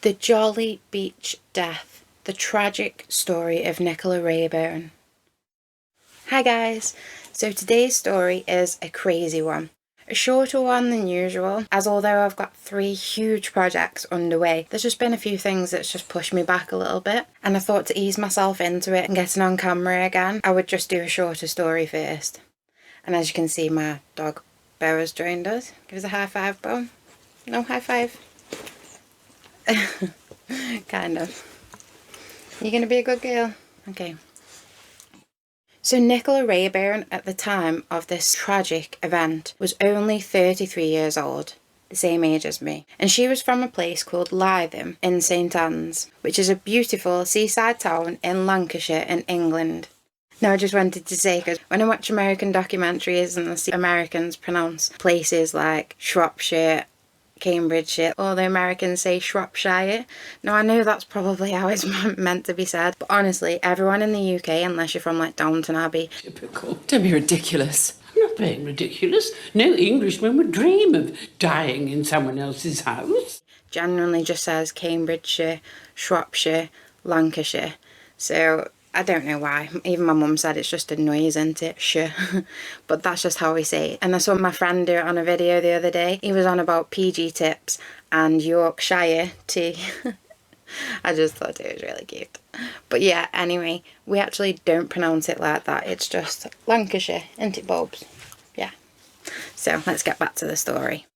The Jolly Beach Death, the tragic story of Nicola Raybone. Hi guys, so today's story is a crazy one. A shorter one than usual, as although I've got 3 huge projects underway, there's just been a few things that's just pushed me back a little bit, and I thought to ease myself into it and getting on camera again, I would just do a shorter story first. And as you can see, my dog Bo has joined us. Give us a high five, Bo. No high five. Kind of. You gonna be a good girl? Okay. So Nicola Raybone, at the time of this tragic event, was only 33 years old, the same age as me, and she was from a place called Lytham in St Anne's, which is a beautiful seaside town in Lancashire in England. Now I just wanted to say, because when I watch American documentaries and I see Americans pronounce places like Shropshire, Cambridgeshire, or the Americans say Shropshire. Now I know that's probably how it's meant to be said, but honestly, everyone in the UK, unless you're from like Downton Abbey. Typical. Don't be ridiculous. I'm not being ridiculous. No Englishman would dream of dying in someone else's house. Generally just says Cambridgeshire, Shropshire, Lancashire. So I don't know why. Even my mum said it's just a noise, isn't it? Sure. But that's just how we say it. And I saw my friend do it on a video the other day. He was on about PG tips and Yorkshire tea. I just thought it was really cute. But yeah, anyway, we actually don't pronounce it like that. It's just Lancashire, isn't it, Bobs? Yeah. So let's get back to the story.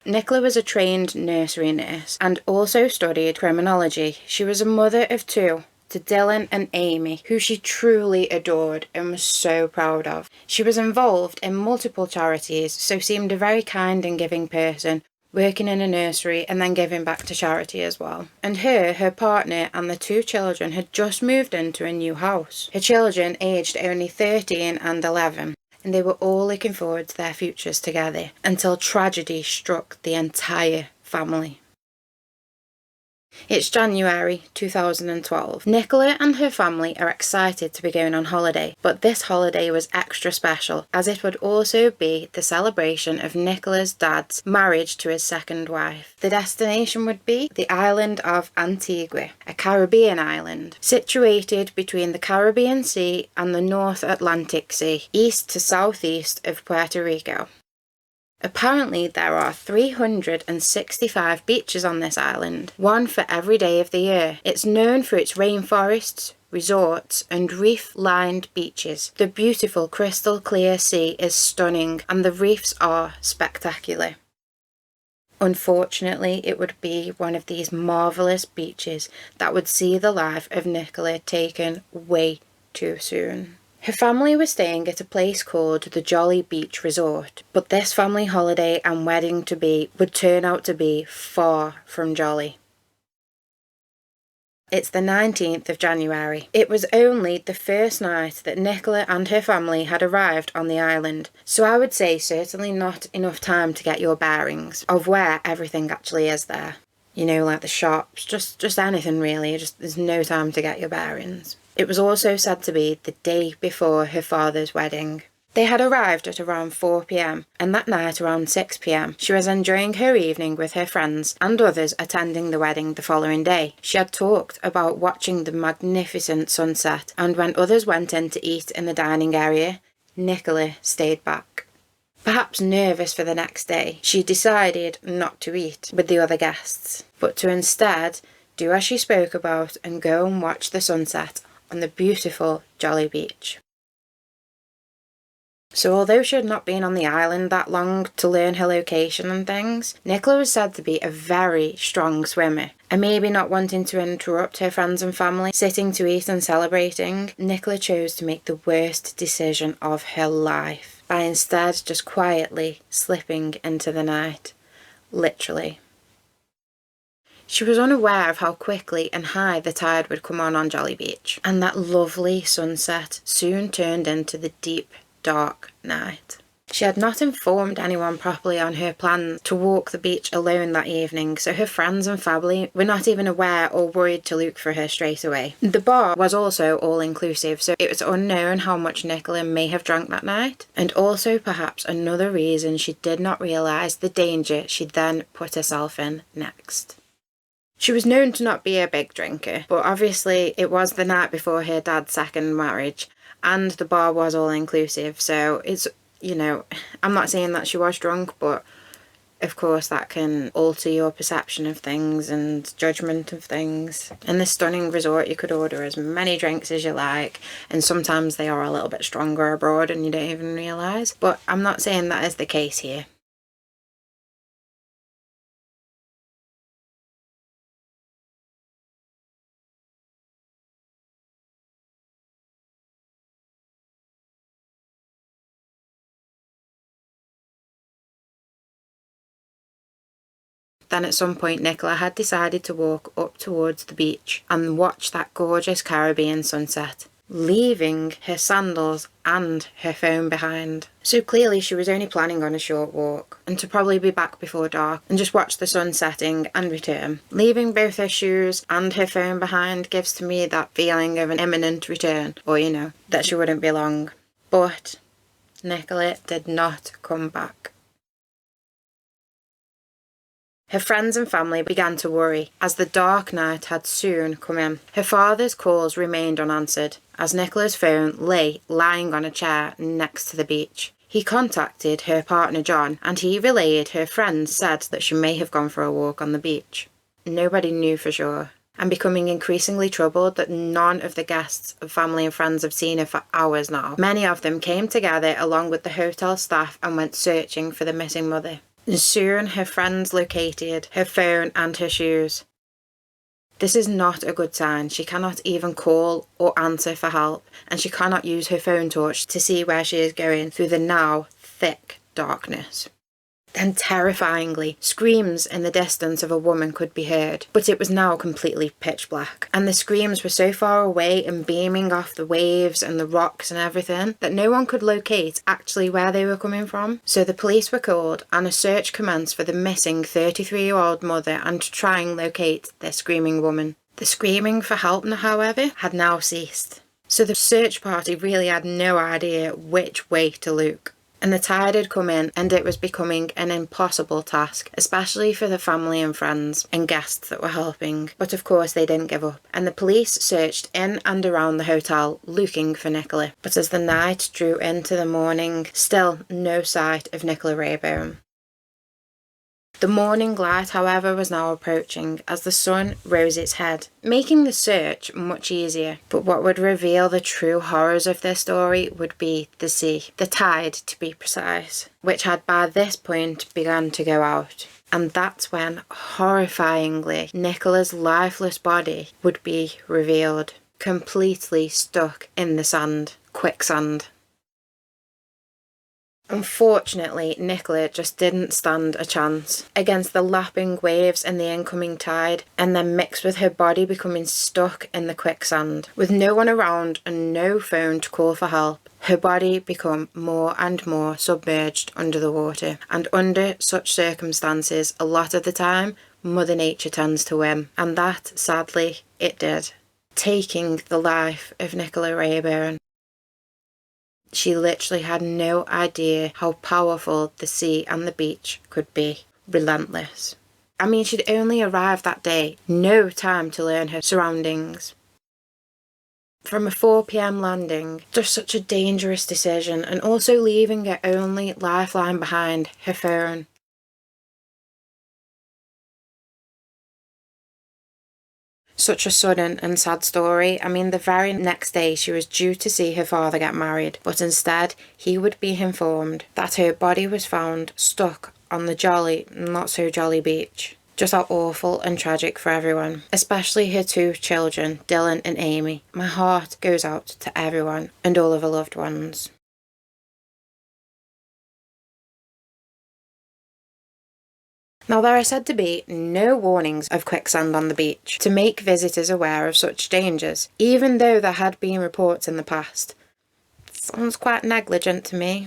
Nicola was a trained nursery nurse and also studied criminology. She was a mother of 2. To Dylan and Amy, who she truly adored and was so proud of. She was involved in multiple charities, so seemed a very kind and giving person, working in a nursery and then giving back to charity as well. And her partner and the 2 children had just moved into a new house. Her children aged only 13 and 11. And they were all looking forward to their futures together until tragedy struck the entire family. It's January 2012. Nicola and her family are excited to be going on holiday, but this holiday was extra special as it would also be the celebration of Nicola's dad's marriage to his second wife. The destination would be the island of Antigua, a Caribbean island, situated between the Caribbean Sea and the North Atlantic Sea, east to southeast of Puerto Rico. Apparently there are 365 beaches on this island, one for every day of the year. It's known for its rainforests, resorts and reef-lined beaches. The beautiful crystal clear sea is stunning and the reefs are spectacular. Unfortunately, it would be one of these marvellous beaches that would see the life of Nicola taken way too soon. Her family was staying at a place called the Jolly Beach Resort, but this family holiday and wedding-to-be would turn out to be far from jolly. It's the 19th of January. It was only the first night that Nicola and her family had arrived on the island, so I would say certainly not enough time to get your bearings of where everything actually is there. You know, like the shops, just anything really, there's no time to get your bearings. It was also said to be the day before her father's wedding. They had arrived at around 4 p.m, and that night around 6 p.m, she was enjoying her evening with her friends and others attending the wedding the following day. She had talked about watching the magnificent sunset, and when others went in to eat in the dining area, Nicola stayed back. Perhaps nervous for the next day, she decided not to eat with the other guests, but to instead do as she spoke about and go and watch the sunset on the beautiful Jolly Beach. So although she had not been on the island that long to learn her location and things, Nicola was said to be a very strong swimmer. And maybe not wanting to interrupt her friends and family sitting to eat and celebrating, Nicola chose to make the worst decision of her life by instead just quietly slipping into the night. Literally. She was unaware of how quickly and high the tide would come on Jolly Beach, and that lovely sunset soon turned into the deep, dark night. She had not informed anyone properly on her plans to walk the beach alone that evening, so her friends and family were not even aware or worried to look for her straight away. The bar was also all-inclusive, so it was unknown how much Nicola may have drank that night, and also perhaps another reason she did not realise the danger she'd then put herself in next. She was known to not be a big drinker, but obviously it was the night before her dad's second marriage, and the bar was all inclusive, so it's, you know, I'm not saying that she was drunk, but of course that can alter your perception of things and judgment of things. In this stunning resort you could order as many drinks as you like, and sometimes they are a little bit stronger abroad and you don't even realise, but I'm not saying that is the case here. Then at some point Nicola had decided to walk up towards the beach and watch that gorgeous Caribbean sunset, leaving her sandals and her phone behind. So clearly she was only planning on a short walk, and to probably be back before dark and just watch the sun setting and return. Leaving both her shoes and her phone behind gives to me that feeling of an imminent return, or you know, that she wouldn't be long. But Nicola did not come back. Her friends and family began to worry, as the dark night had soon come in. Her father's calls remained unanswered, as Nicola's phone lay lying on a chair next to the beach. He contacted her partner John, and he relayed her friends said that she may have gone for a walk on the beach. Nobody knew for sure, and becoming increasingly troubled that none of the guests, family and friends have seen her for hours now. Many of them came together along with the hotel staff and went searching for the missing mother. And soon her friends located her phone and her shoes. This is not a good sign. She cannot even call or answer for help, and she cannot use her phone torch to see where she is going through the now thick darkness. Then terrifyingly, screams in the distance of a woman could be heard, but it was now completely pitch black, and the screams were so far away and beaming off the waves and the rocks and everything that no one could locate actually where they were coming from. So the police were called and a search commenced for the missing 33-year-old mother and to try and locate their screaming woman. The screaming for help, however, had now ceased, so the search party really had no idea which way to look. And the tide had come in and it was becoming an impossible task, especially for the family and friends and guests that were helping. But of course they didn't give up, and the police searched in and around the hotel looking for Nicola. But as the night drew into the morning, still no sight of Nicola Raybone. The morning light, however, was now approaching as the sun rose its head, making the search much easier. But what would reveal the true horrors of their story would be the sea, the tide to be precise, which had by this point begun to go out. And that's when, horrifyingly, Nicola's lifeless body would be revealed, completely stuck in the sand, quicksand. Unfortunately, Nicola just didn't stand a chance against the lapping waves and the incoming tide, and then mixed with her body becoming stuck in the quicksand. With no one around and no phone to call for help, her body became more and more submerged under the water. And under such circumstances, a lot of the time, Mother Nature tends to win. And that, sadly, it did, taking the life of Nicola Raybone. She literally had no idea how powerful the sea and the beach could be. Relentless. I mean, she'd only arrived that day, no time to learn her surroundings. From a 4 p.m. landing, just such a dangerous decision, and also leaving her only lifeline behind, her phone. Such a sudden and sad story. I mean, the very next day she was due to see her father get married, but instead he would be informed that her body was found stuck on the jolly, not so jolly beach. Just how awful and tragic for everyone, especially her 2 children, Dylan and Amy. My heart goes out to everyone and all of her loved ones. Now, there are said to be no warnings of quicksand on the beach to make visitors aware of such dangers, even though there had been reports in the past. Sounds quite negligent to me.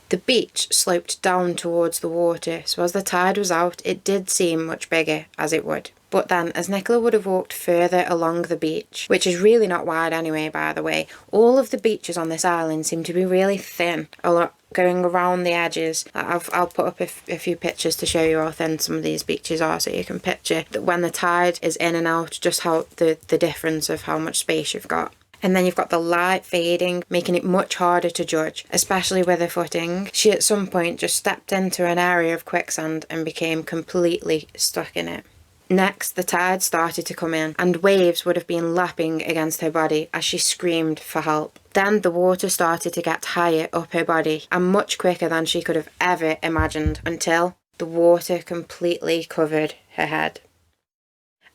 The beach sloped down towards the water, so as the tide was out, it did seem much bigger, as it would. But then, as Nicola would have walked further along the beach, which is really not wide anyway, by the way, all of the beaches on this island seem to be really thin, a lot going around the edges. I'll put up a few pictures to show you how thin some of these beaches are, so you can picture that when the tide is in and out, just how the difference of how much space you've got. And then you've got the light fading, making it much harder to judge, especially with her footing. She at some point just stepped into an area of quicksand and became completely stuck in it. Next, the tide started to come in, and waves would have been lapping against her body as she screamed for help. Then the water started to get higher up her body, and much quicker than she could have ever imagined, until the water completely covered her head.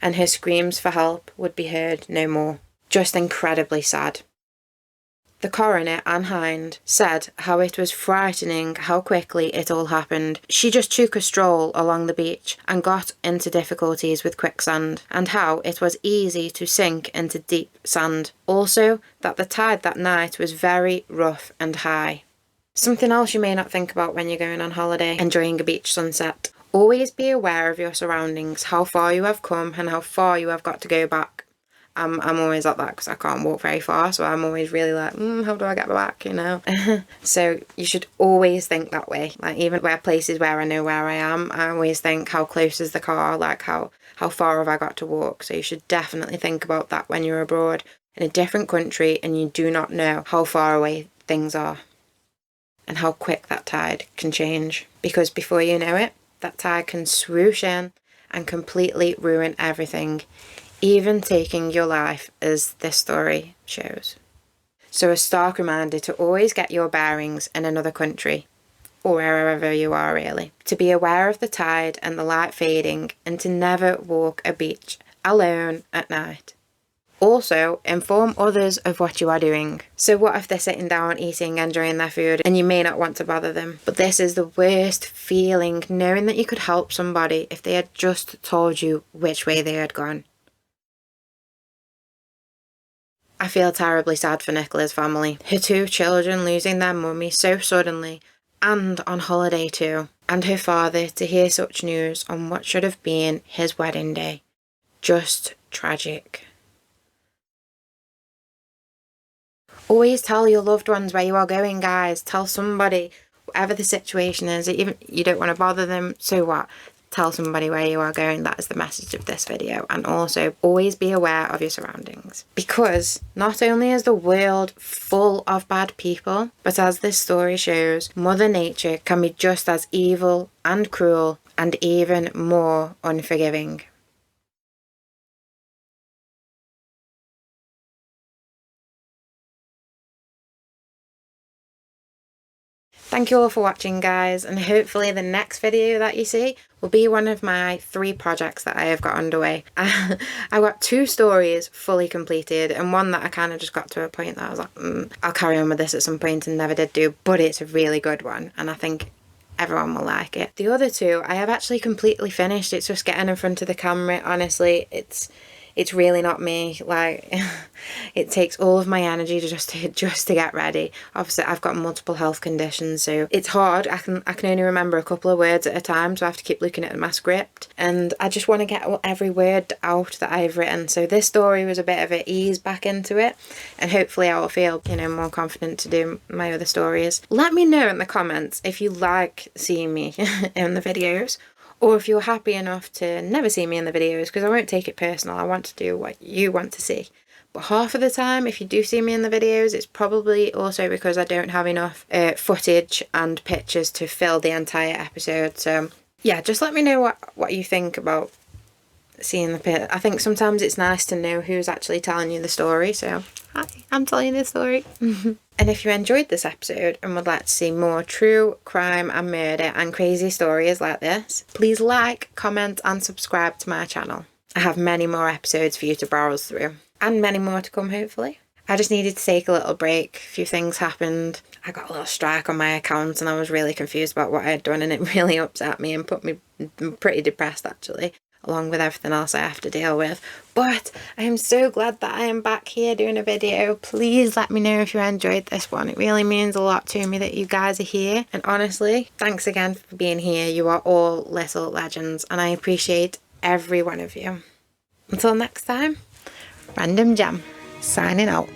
And her screams for help would be heard no more. Just incredibly sad. The coroner, Anne Hind, said how it was frightening how quickly it all happened. She just took a stroll along the beach and got into difficulties with quicksand, and how it was easy to sink into deep sand. Also, that the tide that night was very rough and high. Something else you may not think about when you're going on holiday, enjoying a beach sunset. Always be aware of your surroundings, how far you have come and how far you have got to go back. I'm always like that because I can't walk very far, so I'm always really like, how do I get back, you know? So you should always think that way. Like, even where places where I know where I am, I always think, how close is the car? Like, how far have I got to walk? So you should definitely think about that when you're abroad in a different country and you do not know how far away things are and how quick that tide can change. Because before you know it, that tide can swoosh in and completely ruin everything, even taking your life, as this story shows. So a stark reminder to always get your bearings in another country, or wherever you are really. To be aware of the tide and the light fading, and to never walk a beach alone at night. Also, inform others of what you are doing. So what if they're sitting down, eating, enjoying their food, and you may not want to bother them? But this is the worst feeling, knowing that you could help somebody if they had just told you which way they had gone. I feel terribly sad for Nicola's family. Her 2 children losing their mummy so suddenly, and on holiday too. And her father to hear such news on what should have been his wedding day. Just tragic. Always tell your loved ones where you are going, guys. Tell somebody, whatever the situation is. Even you don't want to bother them, so what? Tell somebody where you are going. That is the message of this video. And also, always be aware of your surroundings. Because not only is the world full of bad people, but as this story shows, Mother Nature can be just as evil and cruel and even more unforgiving. Thank you all for watching, guys, and hopefully the next video that you see will be one of my 3 projects that I have got underway. I got 2 stories fully completed, and one that I kind of just got to a point that I was like, I'll carry on with this at some point, and never did do, but it's a really good one, and I think everyone will like it. The other 2 I have actually completely finished. It's just getting in front of the camera. Honestly, it's really not me. Like, it takes all of my energy just to get ready. Obviously, I've got multiple health conditions, so it's hard. I can only remember a couple of words at a time, so I have to keep looking at my script, and I just want to get every word out that I've written. So this story was a bit of an ease back into it, and hopefully I will feel, more confident to do my other stories. Let me know in the comments if you like seeing me in the videos, or if you're happy enough to never see me in the videos, because I won't take it personal. I want to do what you want to see. But half of the time, if you do see me in the videos, it's probably also because I don't have enough footage and pictures to fill the entire episode. So yeah, just let me know what you think about seeing the pit. I think sometimes it's nice to know who's actually telling you the story. So hi, I'm telling you the story. And if you enjoyed this episode and would like to see more true crime and murder and crazy stories like this, please like, comment and subscribe to my channel. I have many more episodes for you to browse through, and many more to come hopefully. I just needed to take a little break. A few things happened. I got a little strike on my account and I was really confused about what I had done, and it really upset me and put me pretty depressed actually, along with everything else I have to deal with. But I am so glad that I am back here doing a video. Please let me know if you enjoyed this one. It really means a lot to me that you guys are here. And honestly, thanks again for being here. You are all little legends, and I appreciate every one of you. Until next time, Random Jam, signing out.